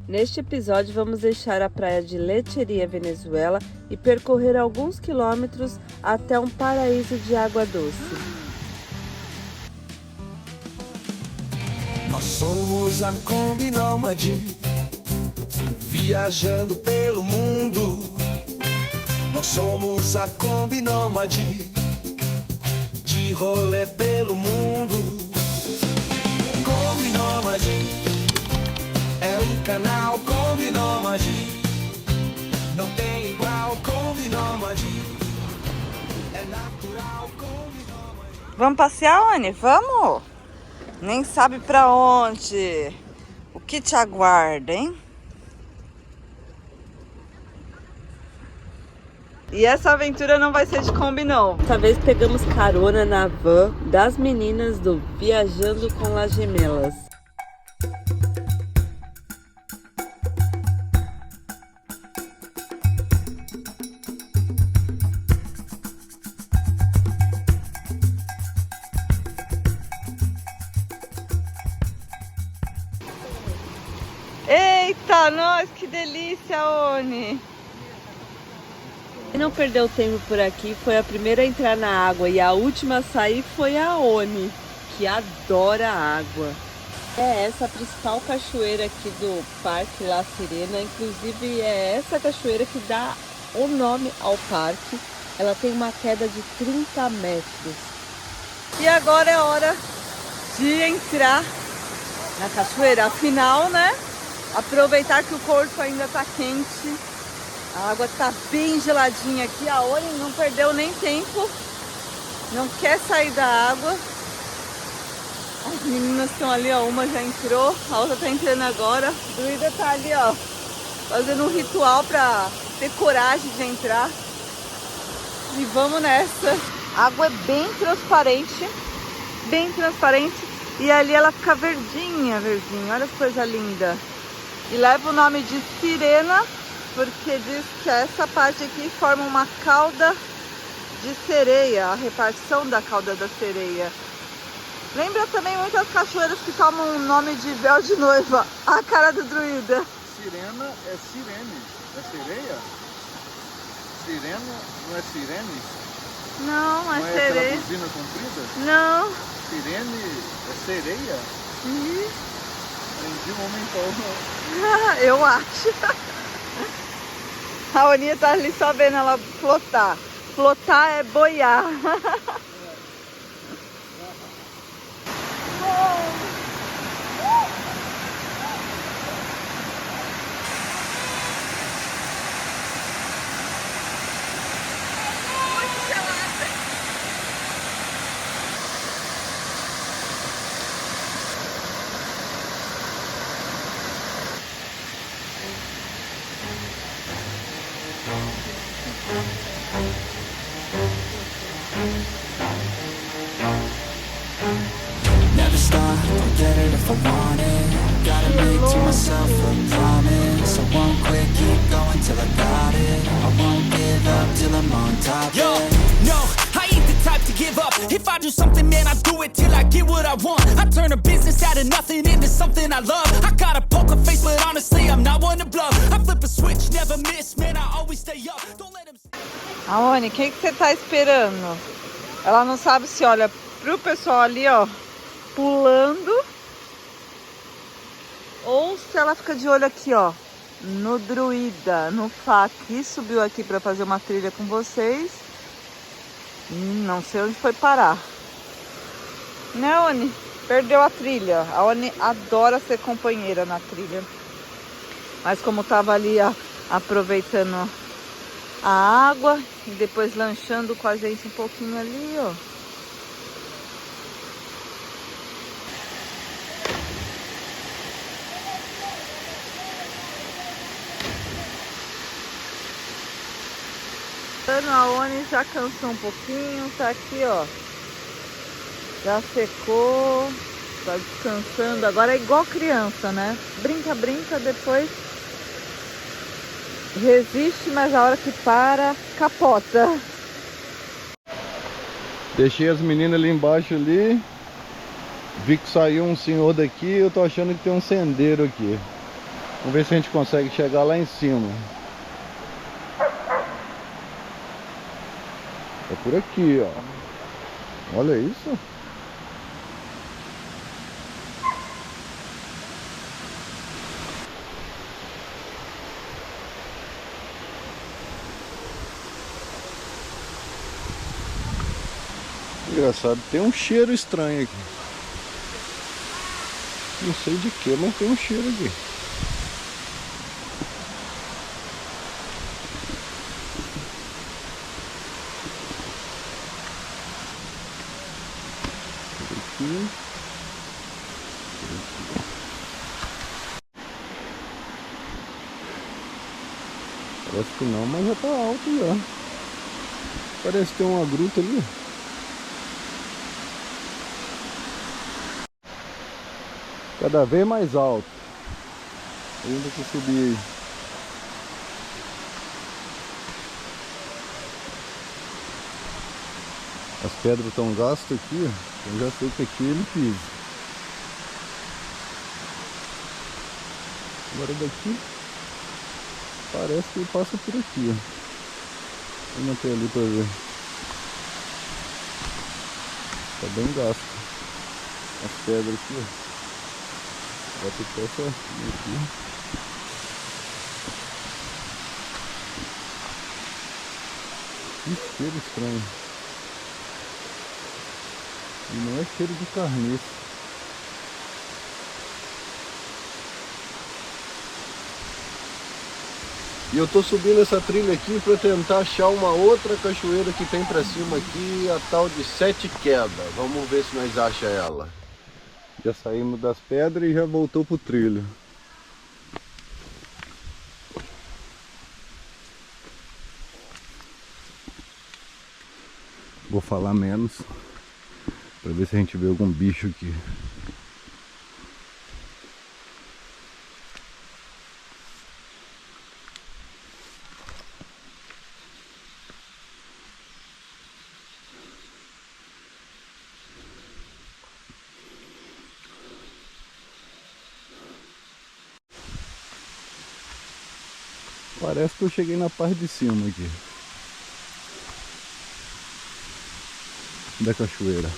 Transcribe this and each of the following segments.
Neste episódio vamos deixar a praia de Lecheria, Venezuela e percorrer alguns quilômetros até um paraíso de água doce. Nós somos a Kombi Nômade, viajando pelo mundo. Nós somos a Kombi Nômade, de rolê pelo mundo. Kombi Nômade é o canal Kombi Nômade, não tem igual. Kombi Nômade é natural. Kombi Nômade. Vamos passear, Anny? Vamos? Nem sabe pra onde. O que te aguarda, hein? E essa aventura não vai ser de Kombi, não. Dessa vez pegamos carona na van das meninas do Viajando com Las Gemelas. Eita, nós, que delícia, Oni! Quem não perdeu tempo por aqui foi a primeira a entrar na água e a última a sair foi a Oni, que adora água. É essa a principal cachoeira aqui do Parque La Serena, inclusive é essa cachoeira que dá o nome ao parque. Ela tem uma queda de 30 metros. E agora é hora de entrar na cachoeira, afinal, né? Aproveitar que o corpo ainda tá quente. A água tá bem geladinha aqui. A Oni não perdeu nem tempo. Não quer sair da água. As meninas estão ali, ó. Uma já entrou, a outra tá entrando agora. A druida tá ali, ó, fazendo um ritual pra ter coragem de entrar. E vamos nessa. A água é bem transparente. Bem transparente. E ali ela fica verdinha, verdinha. Olha que coisa linda. E leva o nome de Sirena, porque diz que essa parte aqui forma uma cauda de sereia, a repartição da cauda da sereia. Lembra também muitas cachoeiras que tomam o nome de véu de noiva. A cara do druida. Sirena é sirene, é sereia? Sirena não é sirene? Não, Não é aquela sereia. buzina comprida? Não. Sirene é sereia? Aprendi um homem então. Eu acho. A Oninha tá ali só vendo ela flotar. Flotar é boiar. Never stop, don't get it if I want it. Gotta make to myself a promise. I won't quit, keep going till I got it. I won't give up till I'm on top. Yo, no, I ain't the type to give up. If I do something, man, I do it till I get what I want. I turn a business out of nothing into something I love. I got a poker face, but honestly, I'm not one to bluff. I flip a switch, never miss, man, I always stay up. Don't let them... Aone, quem que você tá esperando? Ela não sabe se olha pro pessoal ali, ó, pulando, ou se ela fica de olho aqui, ó, no druida, no Fá, que subiu aqui pra fazer uma trilha com vocês. Não sei onde foi parar. Né, Oni? Perdeu a trilha. A Oni adora ser companheira na trilha. Mas como tava ali, ó, aproveitando a água e depois lanchando com a gente um pouquinho ali, ó. A Oni já cansou um pouquinho, tá aqui, ó. Já secou, tá descansando. Agora é igual criança, né? Brinca, brinca, depois resiste, mas a hora que para, capota. Deixei as meninas ali embaixo ali. Vi que saiu um senhor daqui, eu tô achando que tem um sendeiro aqui. Vamos ver se a gente consegue chegar lá em cima. É por aqui, ó. Olha isso. Engraçado, tem um cheiro estranho aqui. Não sei de que, mas tem um cheiro aqui. Aqui. Parece que não, mas já tá alto já. Parece ter uma gruta ali. Cada vez mais alto. Ainda que subir aí. As pedras estão gastas aqui, ó. Eu já sei que aqui ele pisa. Agora daqui parece que ele passa por aqui, ó. Vou manter ali para ver. Tá bem gasto. As pedras aqui, ó. Bota o pé só aqui. Que cheiro estranho. E não é cheiro de carniça. E eu tô subindo essa trilha aqui para tentar achar uma outra cachoeira que tem para cima aqui, a tal de Sete Quedas. Vamos ver se nós achamos ela. Já saímos das pedras e já voltou pro trilho. Vou falar menos para ver se a gente vê algum bicho aqui. Parece que eu cheguei na parte de cima aqui da cachoeira.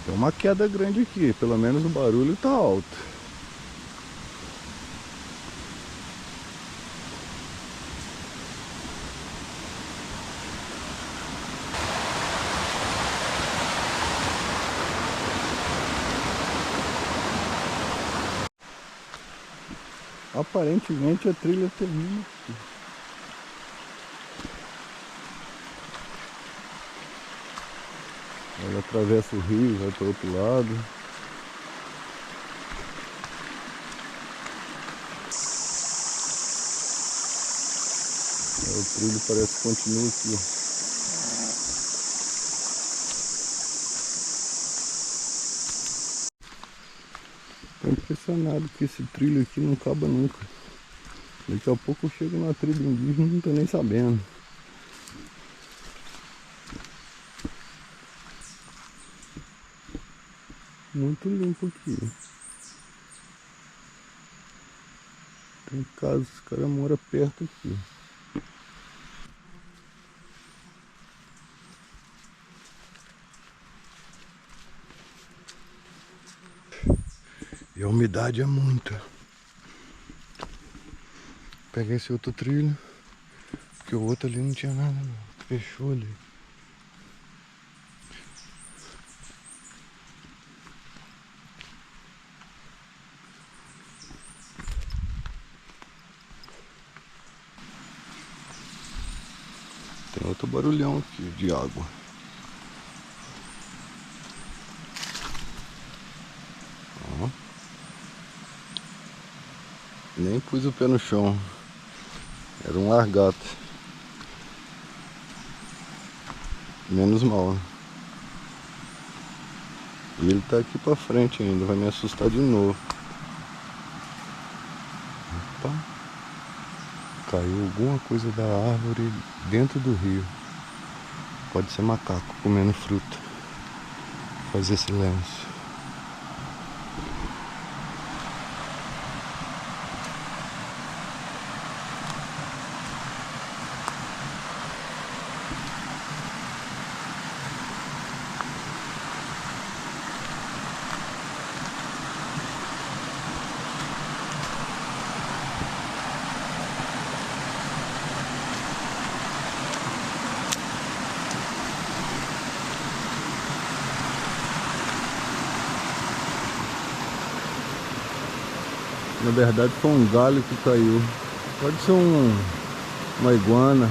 Tem uma queda grande aqui, pelo menos o barulho tá alto. Aparentemente a trilha termina aqui. Ela atravessa o rio, vai para o outro lado. O trilho parece que continua aqui. Estou impressionado que esse trilho aqui não acaba nunca. Daqui a pouco eu chego na trilha indígena e não tô nem sabendo. Muito limpo aqui. Tem casa, os caras moram perto aqui. E a umidade é muita. Vou pegar esse outro trilho, porque o outro ali não tinha nada não. Fechou ali. Tem outro barulhão aqui de água. Ó. Nem pus o pé no chão. Era um largato. Menos mal, né? E ele tá aqui pra frente ainda, vai me assustar de novo. Opa. Caiu alguma coisa da árvore dentro do rio. Pode ser macaco comendo fruta. Fazer silêncio. Na verdade foi um galho que caiu. Pode ser uma iguana.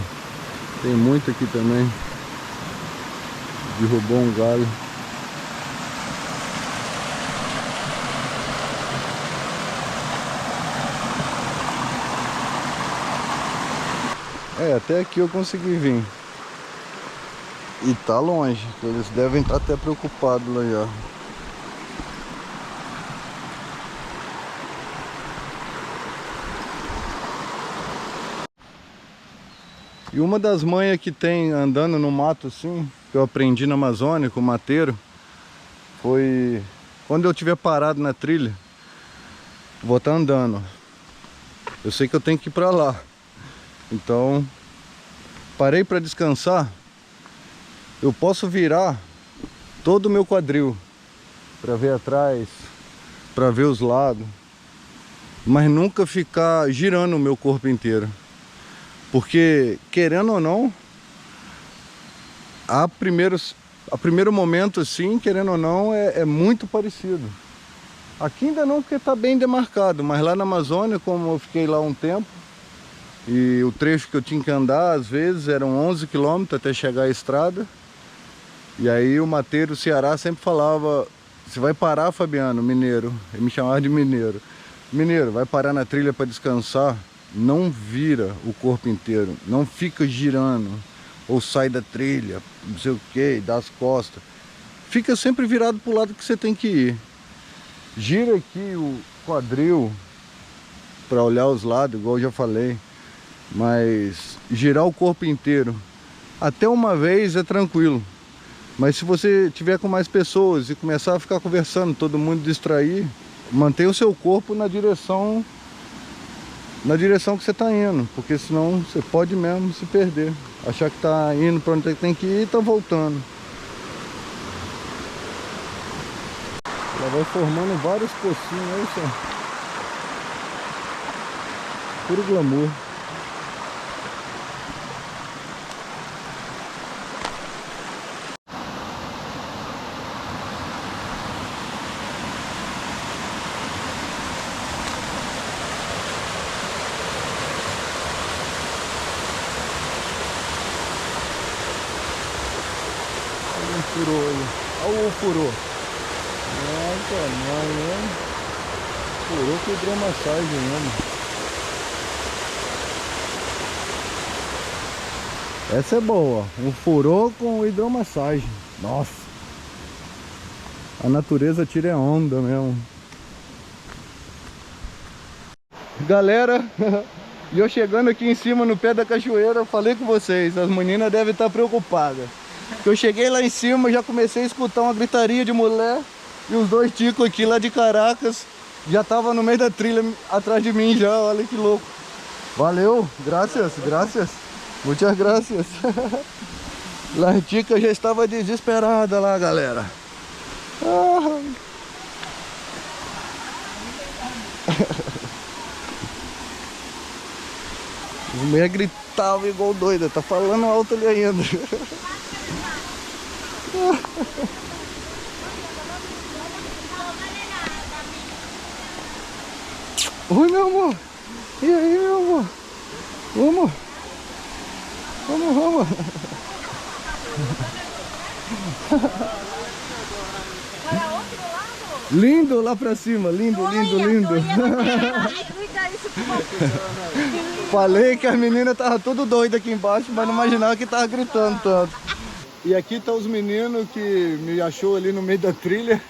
Tem muito aqui também. Derrubou um galho. Até aqui eu consegui vir. E tá longe. Eles devem estar até preocupados lá já. E uma das manhas que tem andando no mato assim, que eu aprendi na Amazônia com o mateiro, foi quando eu estiver parado na trilha, vou estar andando. Eu sei que eu tenho que ir para lá. Então, parei para descansar, eu posso virar todo o meu quadril para ver atrás, para ver os lados, mas nunca ficar girando o meu corpo inteiro. Porque, querendo ou não, a primeiro momento assim, querendo ou não, é muito parecido. Aqui ainda não, porque está bem demarcado, mas lá na Amazônia, como eu fiquei lá um tempo, e o trecho que eu tinha que andar, às vezes, eram 11 km até chegar à estrada. E aí o mateiro Ceará sempre falava, você vai parar, Fabiano, mineiro, ele me chamava de mineiro. Mineiro, vai parar na trilha para descansar? Não vira o corpo inteiro, não fica girando, ou sai da trilha, não sei o que, dá as costas. Fica sempre virado para o lado que você tem que ir. Gira aqui o quadril para olhar os lados, igual eu já falei. Mas girar o corpo inteiro, até uma vez é tranquilo. Mas se você tiver com mais pessoas e começar a ficar conversando, todo mundo distrair, mantenha o seu corpo na direção que você está indo, porque senão você pode mesmo se perder, achar que está indo para onde tem que ir e está voltando. Ela vai formando vários pocinhos, olha só. Puro glamour. Furou aí. Olha o furou. Nossa, mano, né? Furou com hidromassagem mesmo. Essa é boa. Um furou com hidromassagem. Nossa. A natureza tira onda mesmo. Galera, e eu chegando aqui em cima no pé da cachoeira, eu falei com vocês, as meninas devem estar preocupadas. Eu cheguei lá em cima, já comecei a escutar uma gritaria de mulher. E os dois ticos aqui lá de Caracas já estavam no meio da trilha atrás de mim já, olha que louco. Valeu, graças. Muitas graças. A tica já estava desesperada lá, galera. As mulheres gritavam igual doida, tá falando alto ali ainda. Oi, meu amor. E aí, meu amor? Vamos. Lindo lá pra cima, lindo. Olha, explica isso Falei que as meninas estavam tudo doidas aqui embaixo, mas não imaginava que tava gritando tanto. E aqui tá os meninos que me achou ali no meio da trilha.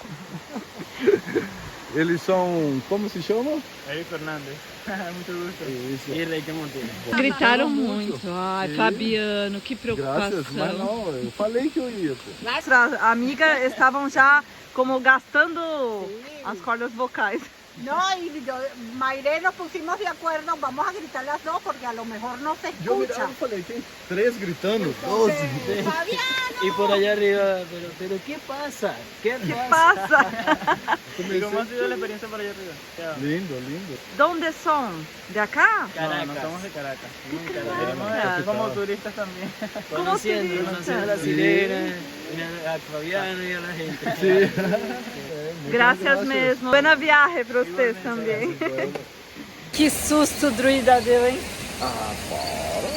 Eles são, como se chamam? Eric Fernandes. Muito gosto. E Reiki Monteiro. Gritaram muito. Ai, Fabiano, que preocupação. Graças, mas não, eu falei que eu ia. As amigas estavam já como gastando as cordas vocais. No, y yo, Mayre nos pusimos de acuerdo, vamos a gritar las dos porque a lo mejor no se Eu escucha. falei, tem 3 gritando, 12. Fabiano. Y por allá arriba, pero ¿qué pasa? ¿Qué Passa! ¿Y cómo ha sido la experiencia por allá arriba? Lindo, lindo. ¿Dónde son? ¿De acá? Caracas. No, somos de Caracas. Caracas. Como turistas también. Como Conociendo a la sirena, a Fabiano y a la gente. Graças mesmo. Buena viagem para vocês também. Que susto o druida deu, hein? Ah, para.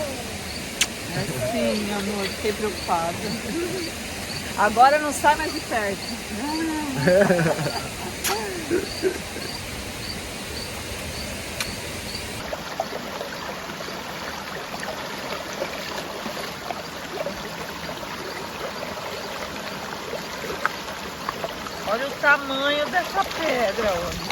Sim, amor, fiquei preocupada. Agora não sai mais de perto. Olha o tamanho dessa pedra, ó.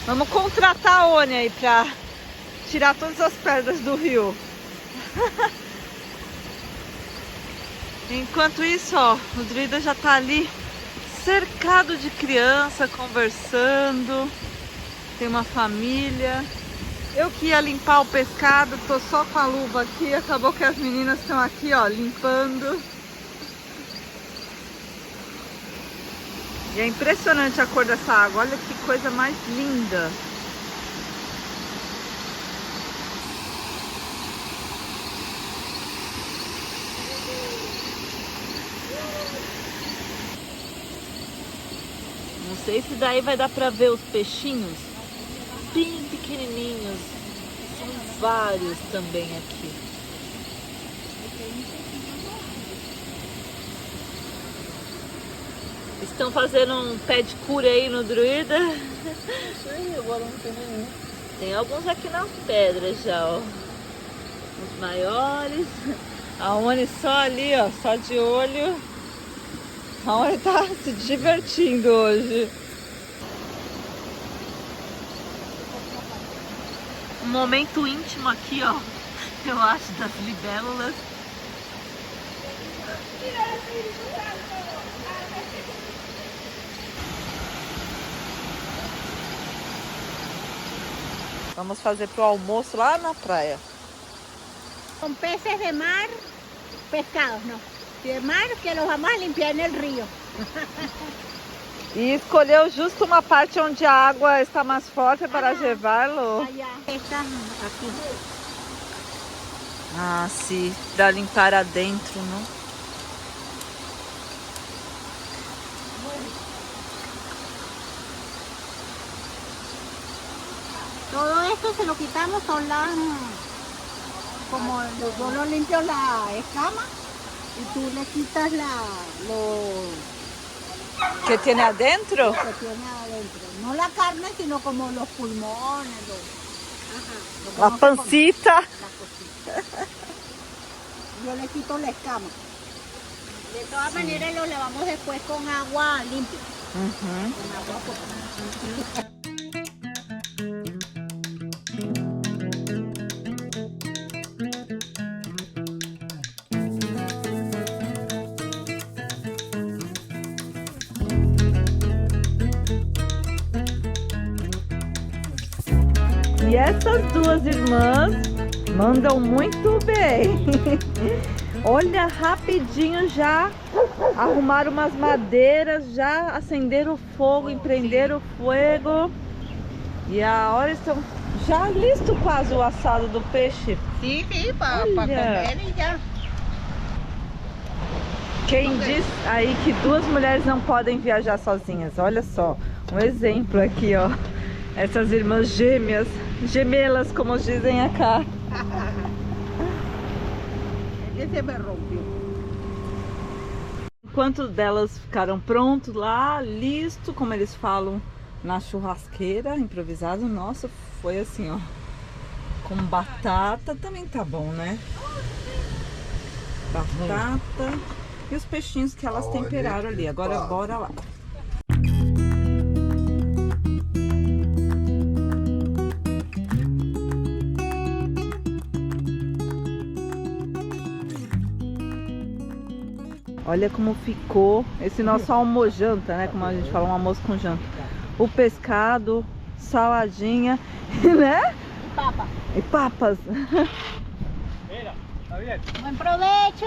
Vamos contratar a Oni aí pra tirar todas as pedras do rio. Enquanto isso, ó, o druida já tá ali cercado de criança, conversando. Tem uma família. Eu que ia limpar o pescado, tô só com a luva aqui. Acabou que as meninas estão aqui, ó, limpando. E é impressionante a cor dessa água. Olha que coisa mais linda. Não sei se daí vai dar pra ver os peixinhos bem pequenininhos. São vários também aqui. Estão fazendo um pé de cura aí no druida. Agora não tem nenhum. Tem alguns aqui nas pedras já, ó. Os maiores. A Oni só ali, ó, só de olho. A Oni tá se divertindo hoje. Um momento íntimo aqui, ó. Eu acho, das libélulas. Vamos fazer pro almoço lá na praia. Con peces de mar, pescados, no. De mar que los vamos a limpiar en el río. E escolheu justo uma parte onde a água está mais forte para levá-lo. Allá están aquí. Ah, sim, para limpar adentro, não? Todo esto se lo quitamos, son las, como yo lo limpio la escama y tú le quitas lo Que tem adentro? que tiene adentro. No la carne, sino como los pulmones, lo que A no se pancita. come, las cositas. Yo le quito la escama. De todas maneras lo lavamos después con agua limpia. Uhum. Con agua potable. E essas duas irmãs mandam muito bem. Olha, rapidinho já arrumaram umas madeiras, já acenderam o fogo, empreenderam o fogo. E a hora estão já listo quase o assado do peixe. Sí, para Olha. comer y ya. Quem diz aí que 2 mulheres não podem viajar sozinhas? Olha só, um exemplo aqui, ó. Essas irmãs gêmeas, gemelas, como dizem acá. Esse me rompeu. Enquanto delas ficaram prontos lá, listo, como eles falam, na churrasqueira, improvisado, nossa, foi assim, ó. Com batata, também tá bom, né? Batata e os peixinhos que elas temperaram ali. Agora bora lá. Olha como ficou esse nosso almojanta, né? Como a gente fala, um almoço com janta. O pescado, saladinha, né? Papa. E papas. Buen provecho!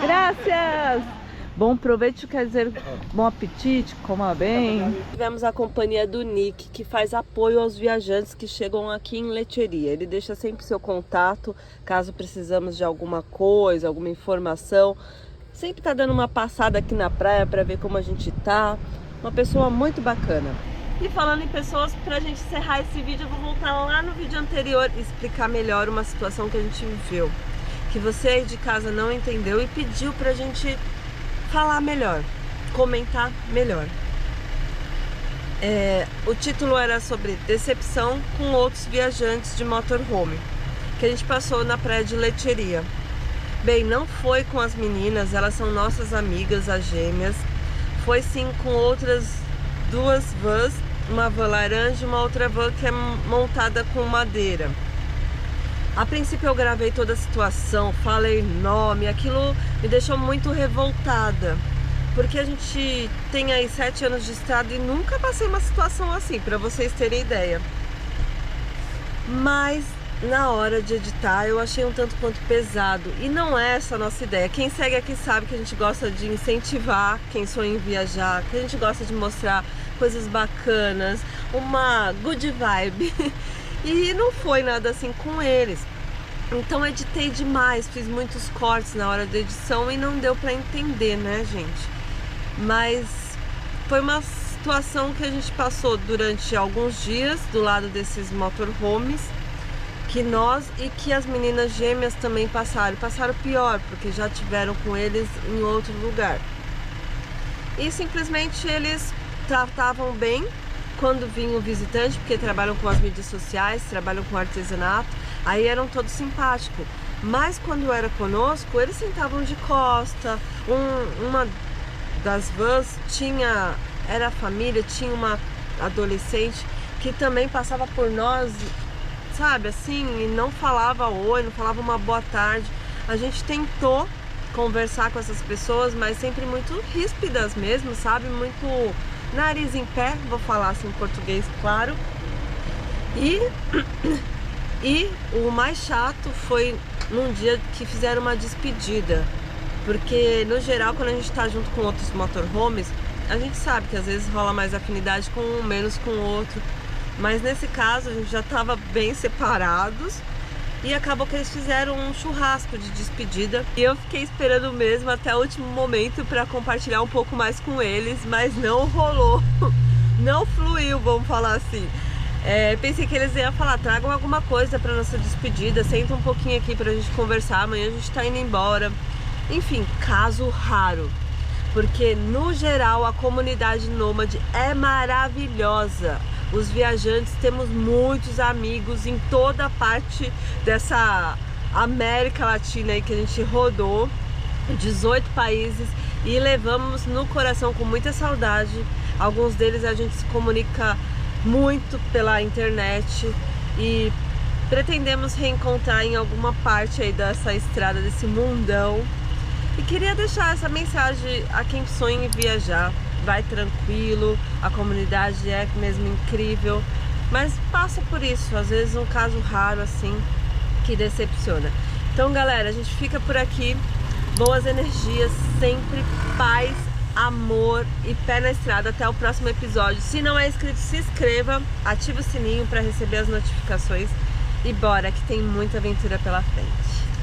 Graças! Bom proveito quer dizer bom apetite, coma bem. Tivemos a companhia do Nick, que faz apoio aos viajantes que chegam aqui em Lecheria. Ele deixa sempre seu contato, caso precisamos de alguma coisa, alguma informação. Sempre tá dando uma passada aqui na praia para ver como a gente tá. Uma pessoa muito bacana. E falando em pessoas, pra gente encerrar esse vídeo, eu vou voltar lá no vídeo anterior e explicar melhor uma situação que a gente viveu. Que você aí de casa não entendeu e pediu pra gente falar melhor, comentar melhor. O título era sobre decepção com outros viajantes de motorhome, que a gente passou na praia de Lecheria. Bem, não foi com as meninas, elas são nossas amigas, as gêmeas. Foi sim com outras 2 vans, uma van laranja e uma outra van que é montada com madeira. A princípio eu gravei toda a situação, falei nome, aquilo me deixou muito revoltada. Porque a gente tem aí 7 anos de estrada e nunca passei uma situação assim, para vocês terem ideia. Mas na hora de editar eu achei um tanto quanto pesado. E não é essa a nossa ideia. Quem segue aqui sabe que a gente gosta de incentivar quem sonha em viajar, que a gente gosta de mostrar coisas bacanas, uma good vibe. E não foi nada assim com eles. Então editei demais, fiz muitos cortes na hora da edição e não deu pra entender, né, gente? Mas foi uma situação que a gente passou durante alguns dias do lado desses motorhomes, que nós e que as meninas gêmeas também passaram pior, porque já tiveram com eles em outro lugar. E simplesmente eles tratavam bem quando vinha o visitante, porque trabalham com as mídias sociais, trabalham com artesanato, aí eram todos simpáticos. Mas quando era conosco, eles sentavam de costa. Uma das vans era família, tinha uma adolescente que também passava por nós, sabe, assim, e não falava oi, não falava uma boa tarde. A gente tentou conversar com essas pessoas, mas sempre muito ríspidas mesmo, sabe, muito nariz em pé, vou falar assim em português, claro. E o mais chato foi num dia que fizeram uma despedida, porque no geral quando a gente tá junto com outros motorhomes, a gente sabe que às vezes rola mais afinidade com um, menos com o outro. Mas nesse caso a gente já estava bem separados e acabou que eles fizeram um churrasco de despedida. E eu fiquei esperando mesmo até o último momento para compartilhar um pouco mais com eles, mas não rolou, não fluiu, vamos falar assim. Pensei que eles iam falar, tragam alguma coisa para nossa despedida, senta um pouquinho aqui pra gente conversar, amanhã a gente tá indo embora. Enfim, caso raro. Porque no geral a comunidade nômade é maravilhosa. Os viajantes, temos muitos amigos em toda a parte dessa América Latina aí que a gente rodou, 18 países, e levamos no coração com muita saudade. Alguns deles a gente se comunica muito pela internet e pretendemos reencontrar em alguma parte aí dessa estrada, desse mundão. E queria deixar essa mensagem a quem sonha em viajar. Vai tranquilo, a comunidade é mesmo incrível, mas passa por isso, às vezes um caso raro assim, que decepciona. Então galera, a gente fica por aqui, boas energias, sempre paz, amor e pé na estrada. Até o próximo episódio. Se não é inscrito, se inscreva, ativa o sininho para receber as notificações e bora que tem muita aventura pela frente.